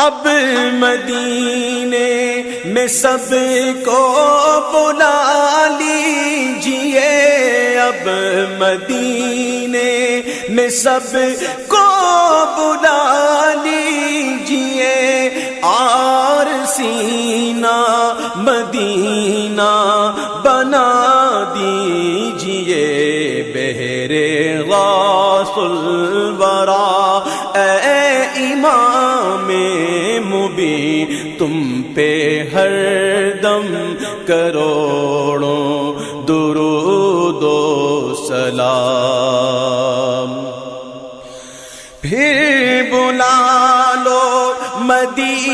अब मदीने में सबको बुला लीजिए, अब मदीने में सबको बुला लीजिए, और सीना मदीना बना दीजिए। बहरे गासुल वरा ए इमामे मुबीन, तुम पे हर दम करोड़ों दुरूदो सलाम। फिर बुला लो मदीना